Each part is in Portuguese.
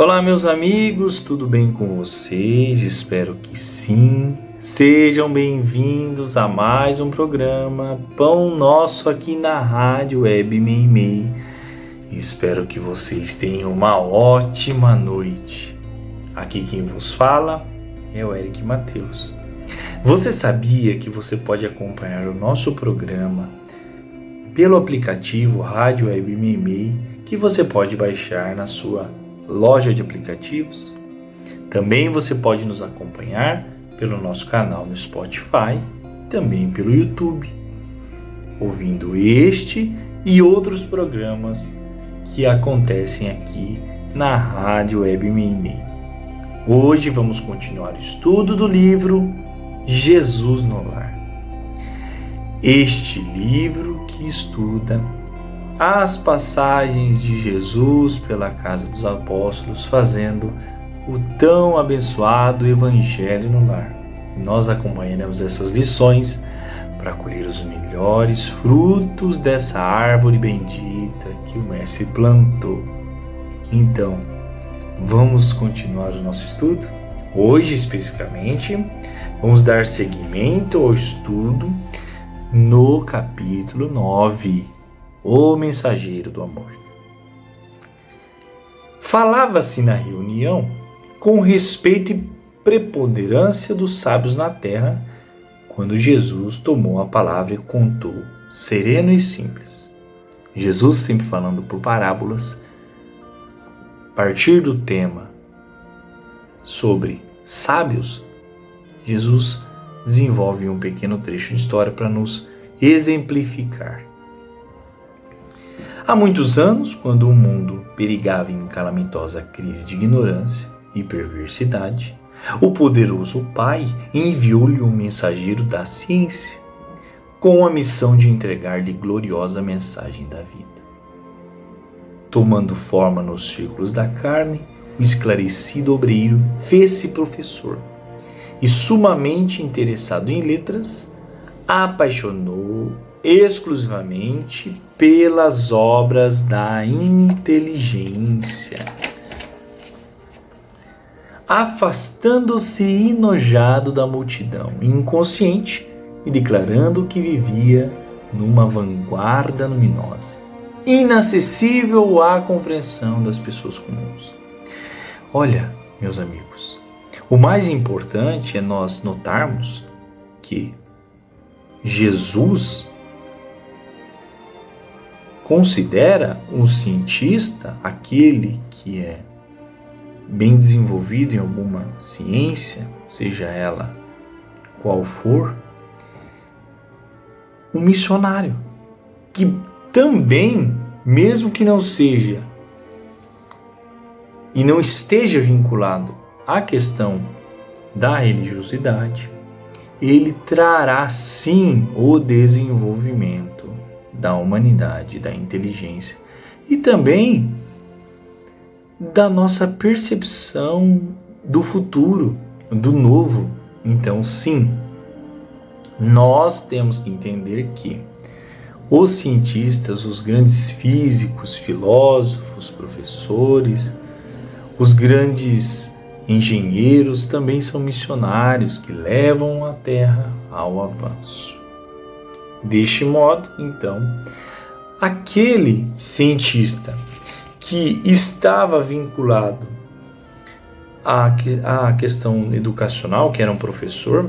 Olá, meus amigos, tudo bem com vocês? Espero que sim. Sejam bem-vindos a mais um programa Pão Nosso aqui na Rádio Web Meimei. Espero que vocês tenham uma ótima noite. Aqui quem vos fala é o Eric Mateus. Você sabia que você pode acompanhar o nosso programa pelo aplicativo Rádio Web Meimei, que você pode baixar na sua loja de aplicativos? Também você pode nos acompanhar pelo nosso canal no Spotify, também pelo YouTube, ouvindo este e outros programas que acontecem aqui na Rádio Web Meimei. Hoje vamos continuar o estudo do livro Jesus no Lar. Este livro que estuda as passagens de Jesus pela casa dos apóstolos, fazendo o tão abençoado Evangelho no Lar. Nós acompanharemos essas lições para colher os melhores frutos dessa árvore bendita que o Mestre plantou. Então, vamos continuar o nosso estudo? Hoje, especificamente, vamos dar seguimento ao estudo no capítulo 9. O mensageiro do amor. Falava-se na reunião com respeito e preponderância dos sábios na terra, quando Jesus tomou a palavra e contou, sereno e simples. Jesus sempre falando por parábolas, a partir do tema sobre sábios, Jesus desenvolve um pequeno trecho de história para nos exemplificar. Há muitos anos, quando o mundo perigava em calamitosa crise de ignorância e perversidade, o poderoso Pai enviou-lhe um mensageiro da ciência, com a missão de entregar-lhe gloriosa mensagem da vida. Tomando forma nos círculos da carne, o esclarecido obreiro fez-se professor e, sumamente interessado em letras, apaixonou exclusivamente pelas obras da inteligência, afastando-se enojado da multidão inconsciente e declarando que vivia numa vanguarda luminosa, inacessível à compreensão das pessoas comuns. Olha, meus amigos, o mais importante é nós notarmos que Jesus considera um cientista aquele que é bem desenvolvido em alguma ciência, seja ela qual for, um missionário, que também, mesmo que não seja e não esteja vinculado à questão da religiosidade, ele trará sim o desenvolvimento da humanidade, da inteligência e também da nossa percepção do futuro, do novo. Então, sim, nós temos que entender que os cientistas, os grandes físicos, filósofos, professores, os grandes engenheiros também são missionários que levam a Terra ao avanço. Deste modo, então, aquele cientista que estava vinculado à questão educacional, que era um professor,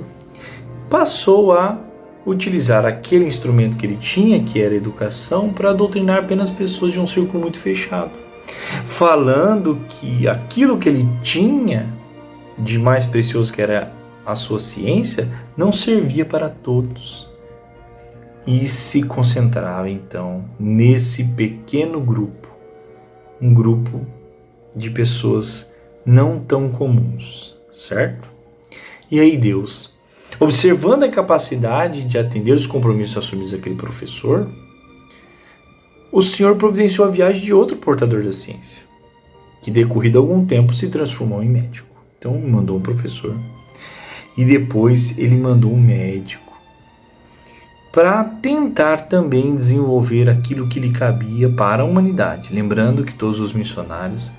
passou a utilizar aquele instrumento que ele tinha, que era a educação, para doutrinar apenas pessoas de um círculo muito fechado, falando que aquilo que ele tinha de mais precioso, que era a sua ciência, não servia para todos. E se concentrava então nesse pequeno grupo, um grupo de pessoas não tão comuns, certo? E aí Deus, observando a capacidade de atender os compromissos assumidos daquele professor, o Senhor providenciou a viagem de outro portador da ciência, que decorrido algum tempo se transformou em médico. Então mandou um professor e depois ele mandou um médico para tentar também desenvolver aquilo que lhe cabia para a humanidade. Lembrando que todos os missionários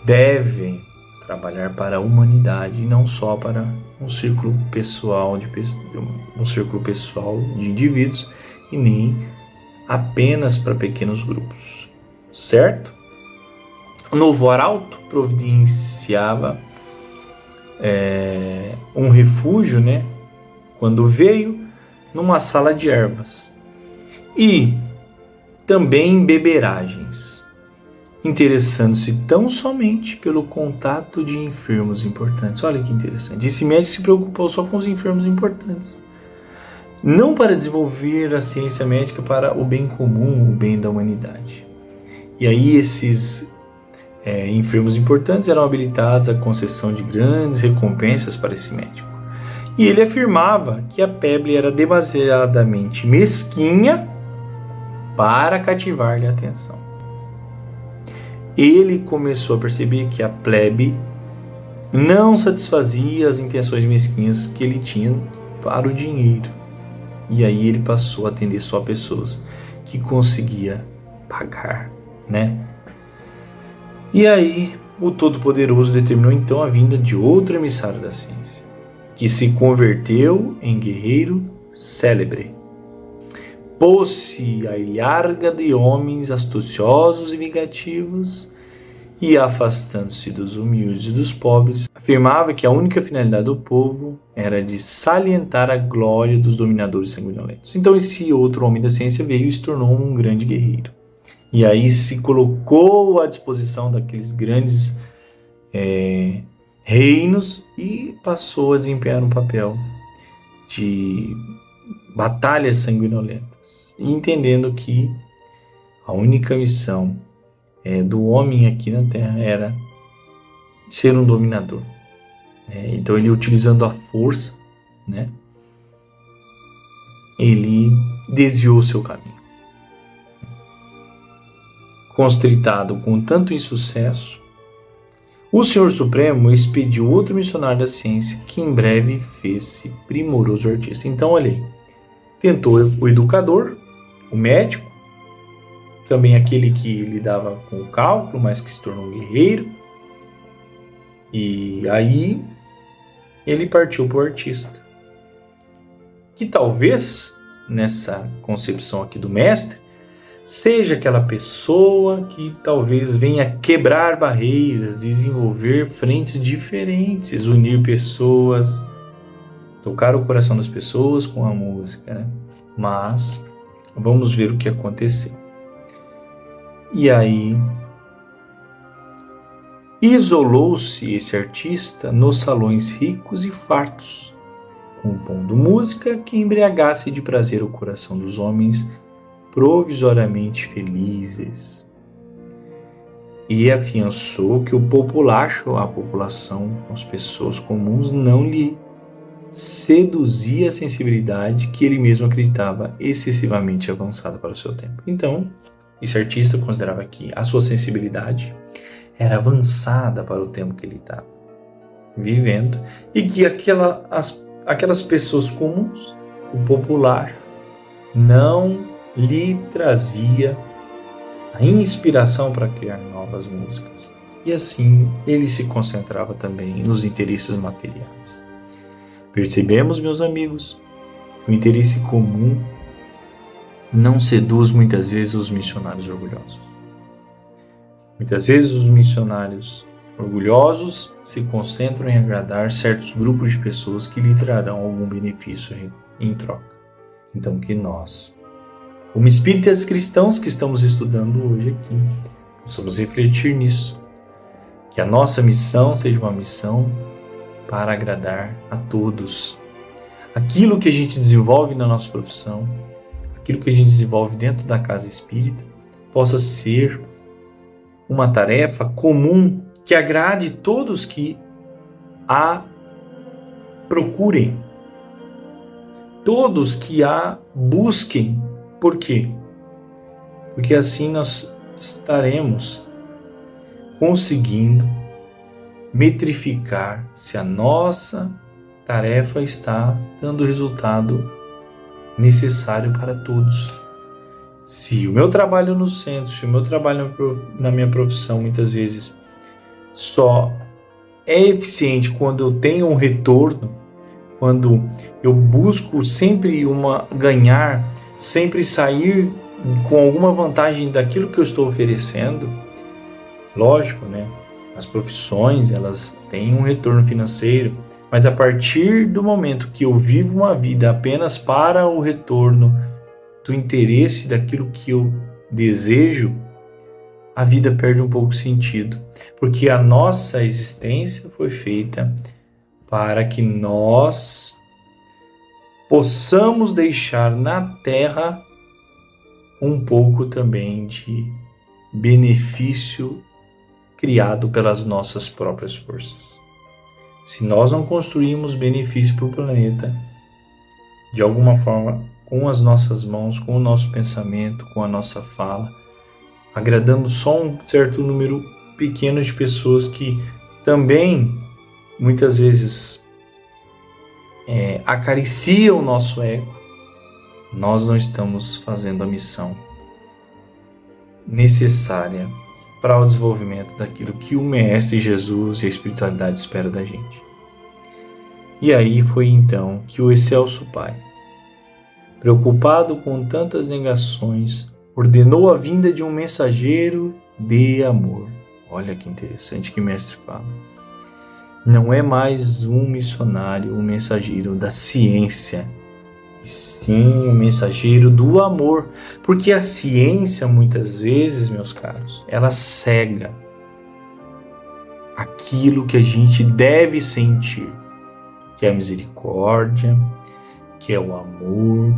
devem trabalhar para a humanidade e não só para um círculo pessoal de indivíduos e nem apenas para pequenos grupos, certo? O novo arauto providenciava um refúgio, né, quando veio, numa sala de ervas e também beberagens, interessando-se tão somente pelo contato de enfermos importantes. Olha que interessante. Esse médico se preocupou só com os enfermos importantes, não para desenvolver a ciência médica para o bem comum, o bem da humanidade. E aí esses enfermos importantes eram habilitados à concessão de grandes recompensas para esse médico. E ele afirmava que a plebe era demasiadamente mesquinha para cativar-lhe a atenção. Ele começou a perceber que a plebe não satisfazia as intenções mesquinhas que ele tinha para o dinheiro. E aí ele passou a atender só pessoas que conseguia pagar, né? E aí o Todo-Poderoso determinou então a vinda de outro emissário da ciência, que se converteu em guerreiro célebre. Pôs-se à ilharga de homens astuciosos e vingativos e, afastando-se dos humildes e dos pobres, afirmava que a única finalidade do povo era de salientar a glória dos dominadores sanguinolentos. Então esse outro homem da ciência veio e se tornou um grande guerreiro. E aí se colocou à disposição daqueles grandes reinos e passou a desempenhar um papel de batalhas sanguinolentas, entendendo que a única missão do homem aqui na Terra era ser um dominador. Então ele, utilizando a força, né, ele desviou seu caminho. Constritado com tanto insucesso, o Senhor Supremo expediu outro missionário da ciência que em breve fez-se primoroso artista. Então, olha aí, tentou o educador, o médico, também aquele que lidava com o cálculo, mas que se tornou um guerreiro. E aí ele partiu para o artista, que talvez, nessa concepção aqui do mestre, seja aquela pessoa que talvez venha quebrar barreiras, desenvolver frentes diferentes, unir pessoas, tocar o coração das pessoas com a música, né? Mas vamos ver o que aconteceu. E aí isolou-se esse artista nos salões ricos e fartos, compondo música que embriagasse de prazer o coração dos homens provisoriamente felizes. E afiançou que o populacho, a população, as pessoas comuns, não lhe seduzia a sensibilidade que ele mesmo acreditava excessivamente avançada para o seu tempo. Então, esse artista considerava que a sua sensibilidade era avançada para o tempo que ele estava vivendo e que aquelas pessoas comuns, o popular, não lhe trazia a inspiração para criar novas músicas. E assim ele se concentrava também nos interesses materiais. Percebemos, meus amigos, que o interesse comum não seduz muitas vezes os missionários orgulhosos. Muitas vezes os missionários orgulhosos se concentram em agradar certos grupos de pessoas que lhe trarão algum benefício em troca. Então que nós, como espíritas cristãos que estamos estudando hoje aqui, possamos refletir nisso. Que a nossa missão seja uma missão para agradar a todos. Aquilo que a gente desenvolve na nossa profissão, aquilo que a gente desenvolve dentro da casa espírita, possa ser uma tarefa comum que agrade todos que a procurem, todos que a busquem. Por quê? Porque assim nós estaremos conseguindo metrificar se a nossa tarefa está dando o resultado necessário para todos. Se o meu trabalho no centro, se o meu trabalho na minha profissão muitas vezes só é eficiente quando eu tenho um retorno, quando eu busco sempre ganhar, sempre sair com alguma vantagem daquilo que eu estou oferecendo. Lógico, né? As profissões, elas têm um retorno financeiro, mas a partir do momento que eu vivo uma vida apenas para o retorno do interesse daquilo que eu desejo, a vida perde um pouco de sentido, porque a nossa existência foi feita para que nós possamos deixar na Terra um pouco também de benefício criado pelas nossas próprias forças. Se nós não construímos benefício para o planeta, de alguma forma, com as nossas mãos, com o nosso pensamento, com a nossa fala, agradando só um certo número pequeno de pessoas que também, muitas vezes, acariciam o nosso ego, nós não estamos fazendo a missão necessária para o desenvolvimento daquilo que o Mestre Jesus e a espiritualidade espera da gente. E aí foi então que o Excelso Pai, preocupado com tantas negações, ordenou a vinda de um mensageiro de amor. Olha que interessante que o Mestre fala. Não é mais um missionário, um mensageiro da ciência, e sim um mensageiro do amor, porque a ciência muitas vezes, meus caros, ela cega aquilo que a gente deve sentir, que é a misericórdia, que é o amor,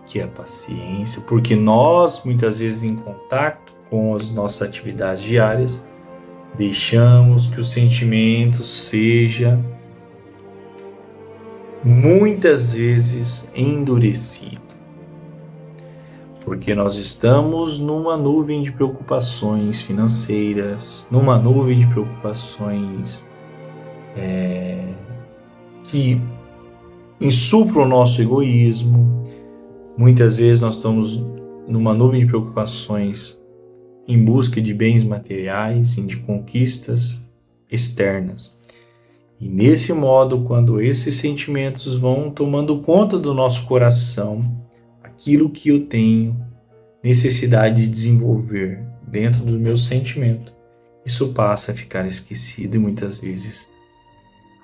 que é a paciência, porque nós muitas vezes em contato com as nossas atividades diárias deixamos que o sentimento seja muitas vezes endurecido, porque nós estamos numa nuvem de preocupações financeiras, numa nuvem de preocupações que insuflam o nosso egoísmo. Muitas vezes nós estamos numa nuvem de preocupações em busca de bens materiais e de conquistas externas. E nesse modo, quando esses sentimentos vão tomando conta do nosso coração, aquilo que eu tenho necessidade de desenvolver dentro do meu sentimento, isso passa a ficar esquecido e muitas vezes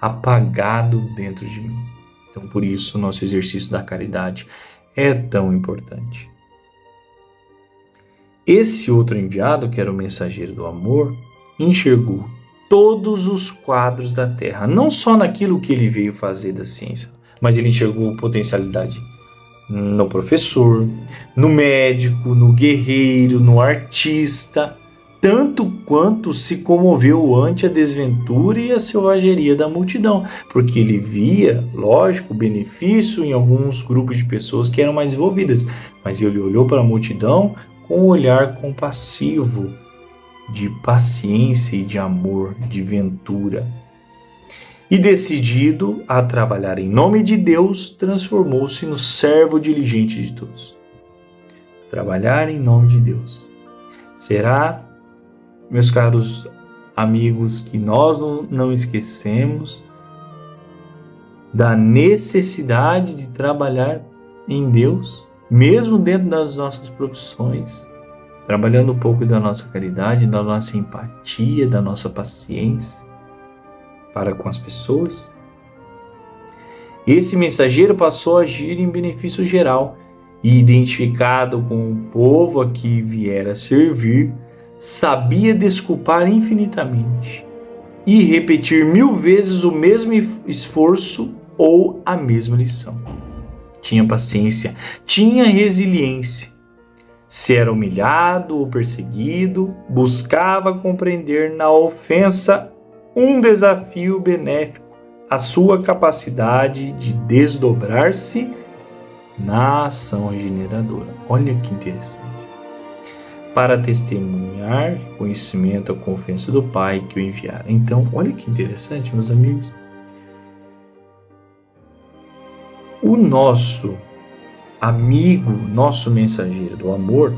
apagado dentro de mim. Então, por isso, o nosso exercício da caridade é tão importante. Esse outro enviado, que era o mensageiro do amor, enxergou todos os quadros da Terra, não só naquilo que ele veio fazer da ciência, mas ele enxergou potencialidade no professor, no médico, no guerreiro, no artista, tanto quanto se comoveu ante a desventura e a selvageria da multidão, porque ele via, lógico, benefício em alguns grupos de pessoas que eram mais envolvidas, mas ele olhou para a multidão com um olhar compassivo, de paciência e de amor, de ventura. E decidido a trabalhar em nome de Deus, transformou-se no servo diligente de todos. Trabalhar em nome de Deus. Será, meus caros amigos, que nós não esquecemos da necessidade de trabalhar em Deus, mesmo dentro das nossas profissões, trabalhando um pouco da nossa caridade, da nossa empatia, da nossa paciência para com as pessoas. Esse mensageiro passou a agir em benefício geral e, identificado com o povo a que viera servir, sabia desculpar infinitamente e repetir 1000 vezes o mesmo esforço ou a mesma lição. Tinha paciência, tinha resiliência. Se era humilhado ou perseguido, buscava compreender na ofensa um desafio benéfico à sua capacidade de desdobrar-se na ação regeneradora. Olha que interessante. Para testemunhar reconhecimento à confiança do Pai que o enviara. Então, olha que interessante, meus amigos. O nosso amigo, nosso mensageiro do amor,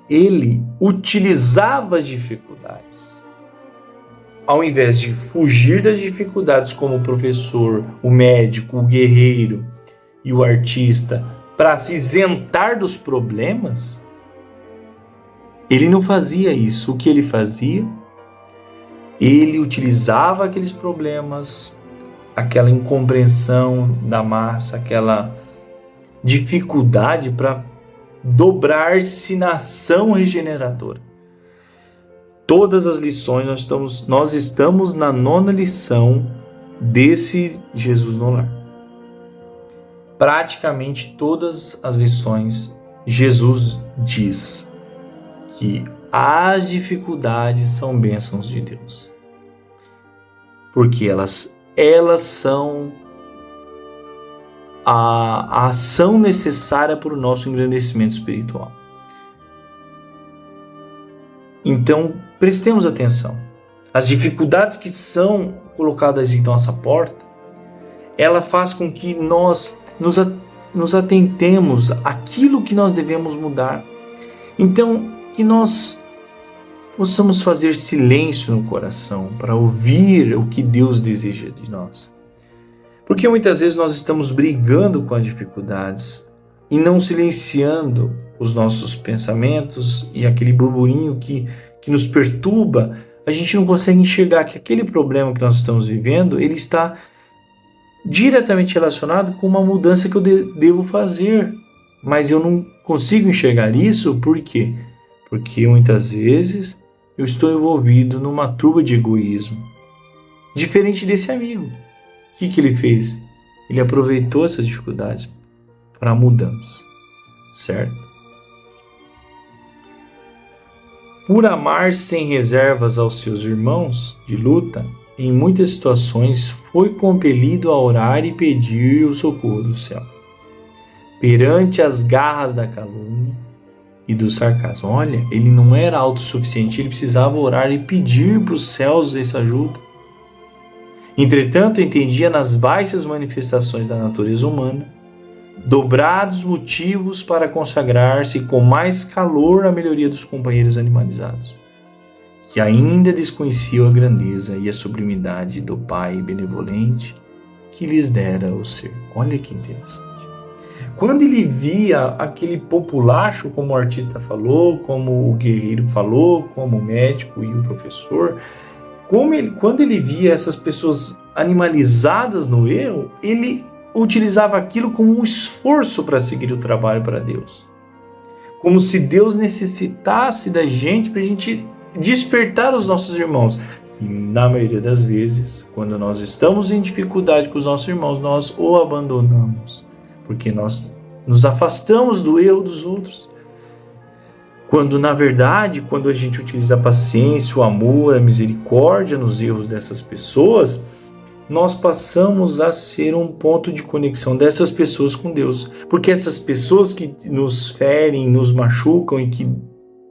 ele utilizava as dificuldades ao invés de fugir das dificuldades como o professor, o médico, o guerreiro e o artista, para se isentar dos problemas, ele não fazia isso. O que ele fazia? Ele utilizava aqueles problemas, aquela incompreensão da massa, aquela dificuldade para dobrar-se na ação regeneradora. Todas as lições, nós estamos na 9ª lição desse Jesus no Lar. Praticamente todas as lições, Jesus diz que as dificuldades são bênçãos de Deus. Porque elas são a ação necessária para o nosso engrandecimento espiritual. Então, prestemos atenção. As dificuldades que são colocadas em nossa porta, ela faz com que nós nos atentemos àquilo que nós devemos mudar. Então, que nós possamos fazer silêncio no coração para ouvir o que Deus deseja de nós. Porque muitas vezes nós estamos brigando com as dificuldades e não silenciando os nossos pensamentos e aquele burburinho que nos perturba. A gente não consegue enxergar que aquele problema que nós estamos vivendo, ele está diretamente relacionado com uma mudança que eu devo fazer. Mas eu não consigo enxergar isso, por quê? Porque muitas vezes eu estou envolvido numa turba de egoísmo. Diferente desse amigo. O que ele fez? Ele aproveitou essas dificuldades para a mudança. Certo? Por amar sem reservas aos seus irmãos de luta, em muitas situações foi compelido a orar e pedir o socorro do céu. Perante as garras da calúnia e do sarcasmo. Olha, ele não era autossuficiente, ele precisava orar e pedir para os céus essa ajuda. Entretanto, entendia nas baixas manifestações da natureza humana dobrados motivos para consagrar-se com mais calor à melhoria dos companheiros animalizados, que ainda desconheciam a grandeza e a sublimidade do Pai benevolente que lhes dera o ser. Olha que interessante. Quando ele via aquele populacho, como o artista falou, como o guerreiro falou, como o médico e o professor, quando ele via essas pessoas animalizadas no erro, ele utilizava aquilo como um esforço para seguir o trabalho para Deus. Como se Deus necessitasse da gente para a gente despertar os nossos irmãos. E na maioria das vezes, quando nós estamos em dificuldade com os nossos irmãos, nós o abandonamos, porque nós nos afastamos do erro dos outros. Quando, na verdade, quando a gente utiliza a paciência, o amor, a misericórdia nos erros dessas pessoas, nós passamos a ser um ponto de conexão dessas pessoas com Deus. Porque essas pessoas que nos ferem, nos machucam e que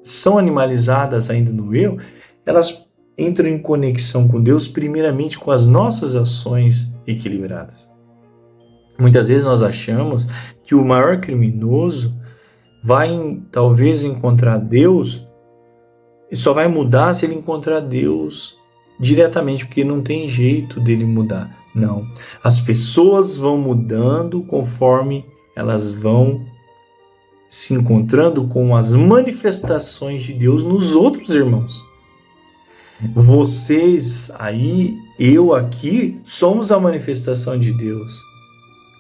são animalizadas ainda no erro, elas entram em conexão com Deus primeiramente com as nossas ações equilibradas. Muitas vezes nós achamos que o maior criminoso vai talvez encontrar Deus e só vai mudar se ele encontrar Deus diretamente, porque não tem jeito dele mudar. Não. As pessoas vão mudando conforme elas vão se encontrando com as manifestações de Deus nos outros irmãos. Vocês aí, eu aqui, somos a manifestação de Deus.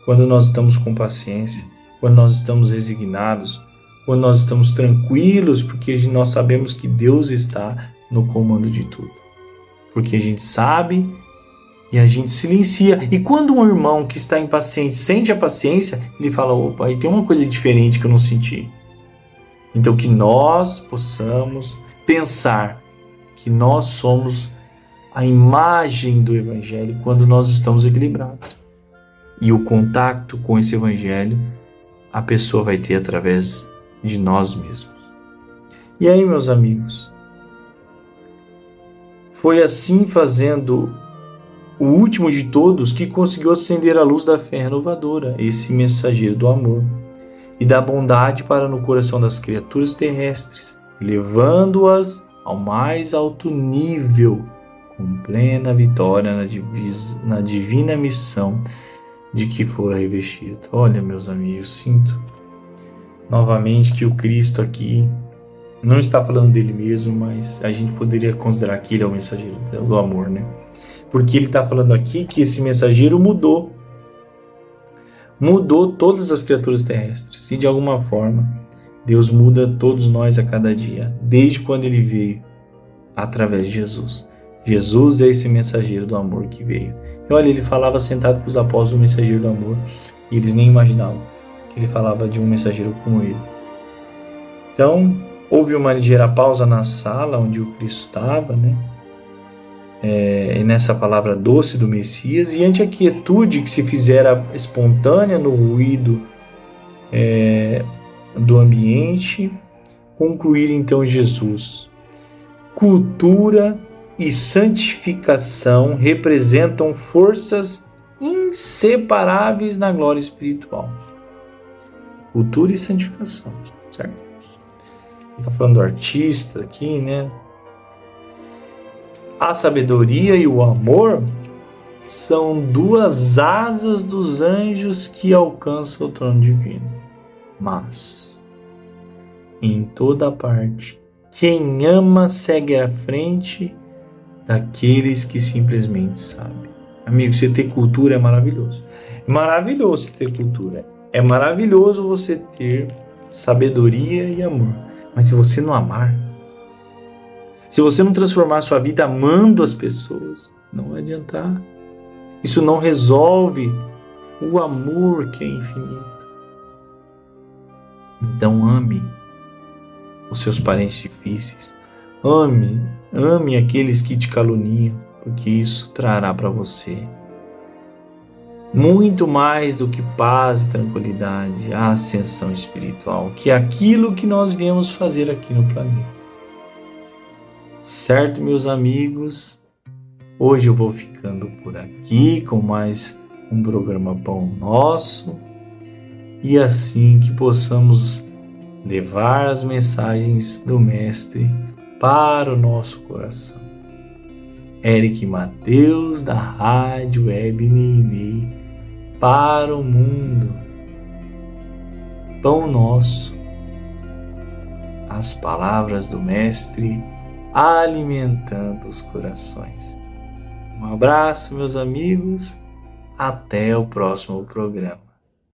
Quando nós estamos com paciência, quando nós estamos resignados, quando nós estamos tranquilos, porque nós sabemos que Deus está no comando de tudo. Porque a gente sabe e a gente silencia. E quando um irmão que está impaciente sente a paciência, ele fala, opa, aí tem uma coisa diferente que eu não senti. Então que nós possamos pensar que nós somos a imagem do Evangelho quando nós estamos equilibrados. E o contato com esse Evangelho a pessoa vai ter através de nós mesmos. E aí, meus amigos, foi assim, fazendo o último de todos, que conseguiu acender a luz da fé renovadora, esse mensageiro do amor e da bondade para no coração das criaturas terrestres, levando-as ao mais alto nível com plena vitória na divina missão de que fora revestido. Olha, meus amigos, sinto novamente que o Cristo aqui não está falando dele mesmo, mas a gente poderia considerar que ele é o mensageiro do amor, né? Porque ele está falando aqui que esse mensageiro mudou todas as criaturas terrestres. E de alguma forma, Deus muda todos nós a cada dia, desde quando ele veio, através de Jesus. Jesus é esse mensageiro do amor que veio. E olha, ele falava sentado com os apóstolos, o mensageiro do amor, e eles nem imaginavam que ele falava de um mensageiro como ele. Então, houve uma ligeira pausa na sala onde o Cristo estava, né? Nessa palavra doce do Messias, e ante a quietude que se fizera espontânea no ruído do ambiente, concluir então Jesus. Cultura e santificação representam forças inseparáveis na glória espiritual. Cultura e santificação, certo? Está falando do artista aqui, né? A sabedoria e o amor são duas asas dos anjos que alcançam o trono divino. Mas, em toda parte, quem ama segue à frente daqueles que simplesmente sabem. Amigo, você ter cultura é maravilhoso. É maravilhoso você ter cultura. É maravilhoso você ter sabedoria e amor. Mas se você não amar, se você não transformar a sua vida amando as pessoas, não vai adiantar. Isso não resolve o amor que é infinito. Então ame os seus parentes difíceis. Ame aqueles que te caluniam, porque isso trará para você muito mais do que paz e tranquilidade, a ascensão espiritual, que é aquilo que nós viemos fazer aqui no planeta. Certo, meus amigos? Hoje eu vou ficando por aqui com mais um programa Pão Nosso, e assim que possamos levar as mensagens do Mestre para o nosso coração. Eric Mateus, da Rádio Web Meimei, para o mundo. Pão Nosso, as palavras do Mestre alimentando os corações. Um abraço, meus amigos, até o próximo programa.